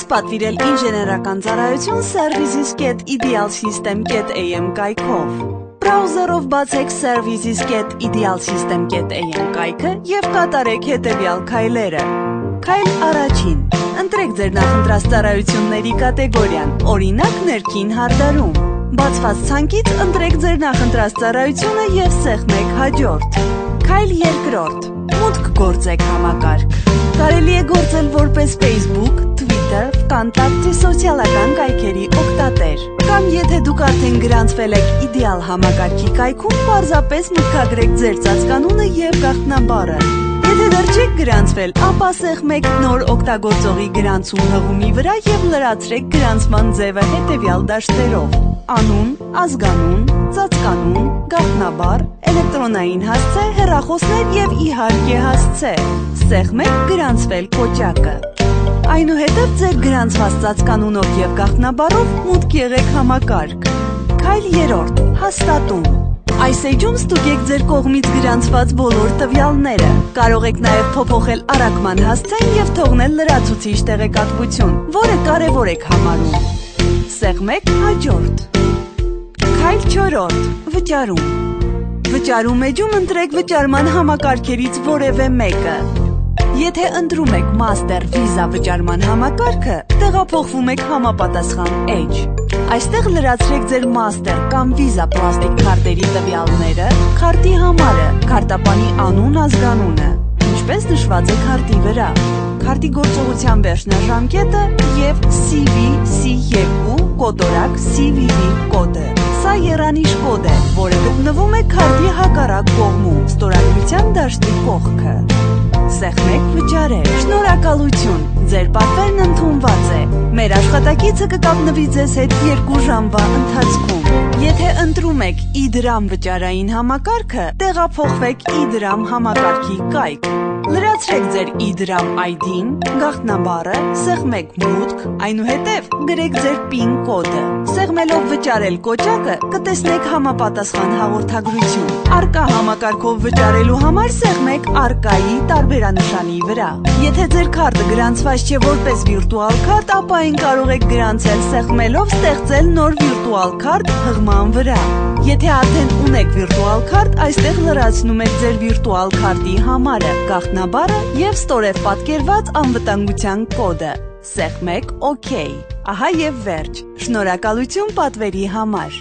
Ձեզ պատվիրել ինժեներական ծառայություն services.idealsystem.am կայքով։ Բրաուզերով բացեք services.idealsystem.am կայքը և կատարեք հետևյալ քայլերը։ Քայլ առաջին. ընտրեք ձեր նախընտրած ծառայությունների կատեգորիան, օրինակ ներքին հարդարում։ Բացված ցանկից ընտրեք ձեր նախընտրած ծառայությունը և սեղմեք հաջորդ։ Քայլ երկրորդ. մուտք գործեք համակարգ։ Կարելի է գործել որպես Facebook, Twitter, Vkontakte սոցիալական կայքերի օգտատեր։ Կամ եթե դուք արդեն գրանցվել եք իդեալ համակարգի կայքում, պարզապես մուտքագրեք ձեր ծածկանունը և գաղտնաբառը։ Եթե դեռ չեք գրանցվել, ապա սեղմեք նոր օգտագործողի գրանցում հղումի վրա և լրացրեք գրանցման ձևը հետևյալ դաշտերով. անուն, ազգանուն, ծածկանուն, գաղտնաբառ, էլեկտրոնային հասցե, հեռախոսներ և իհարկե հասցե։ Սեղմեք գրանցվել կոճակը։ Այնուհետև ձեր գրանցված ծածկանունով և գաղտնաբառով մուտք եղեք համակարգ։ Քայլ երրորդ. հաստատում։ Այս էջում ստուգեք ձեր կողմից գրանցված բոլոր տվյալները։ Կարող եք նաև փոփոխել առաքման հասցեն և թողնել լրացուցիչ տեղեկատվություն, որը կարևոր եք համարում։ Սեղմեք հաջորդ։ Քայլ չորրորդ. վճարում։ Վճարում էջում ընտրեք վճարման համակարգերից որևէ մեկը։ Եթե ընտրում եք Master Visa վճարման համակարգը, տեղափոխվում եք համապատասխան էջ։ Այստեղ լրացրեք ձեր Master կամ Visa պլաստիկ քարտերի տվյալները, քարտի համարը, քարտապանի անուն, ազգանունը, ինչպես նշված է քարտի վրա, քարտի գործողության վերջնաժամկետը և CVC2 կոտորակ CVV կոդը։ Սա եռանիշ կոդ է, որը գտնվում է քարտի հակառակ կողմում, ստորագրության դաշտի կողքը։ Սեղմեք վճարել։ Շնորհակալություն, ձեր պատվերն ընդունված է։ Մեր աշխատակիցը կկապնվի ձեզ հետ 2 ժամվա ընթացքում։ Եթե ընտրում եք իդրամ վճարային համակարգը, տեղափոխվեք իդրամ համակարգի կայք։ Լրացրեք ձեր իդրամ ID-ն, գաղտնաբառը, սեղմեք մուտք, այնուհետև գրեք ձեր PIN կոդը։ Սեղմելով վճարել կոճակը կտեսնեք համապատասխան հաղորդագրություն։ Առկա համակարգով վճարելու համար սեղմեք առկայի տարբերանշանի վրա։ Եթե ձեր քարտը գրանցված չէ որպես վիրտուալ քարտ, ապա այն կարող եք գրանցել սեղմելով ստեղծել նոր վիրտուալ քարտ հղման վրա։ Եթե արդեն ունեք վիրտուալ քարտ, այստեղ լրացնում եք ձեր վիրտուալ քարտի համարը, գաղտնաբառը և ստորև պատկերված անվտանգության կոդը։ Սեղմեք OK։ Ահա և վերջ։ Շնորհակալություն պատվերի համար։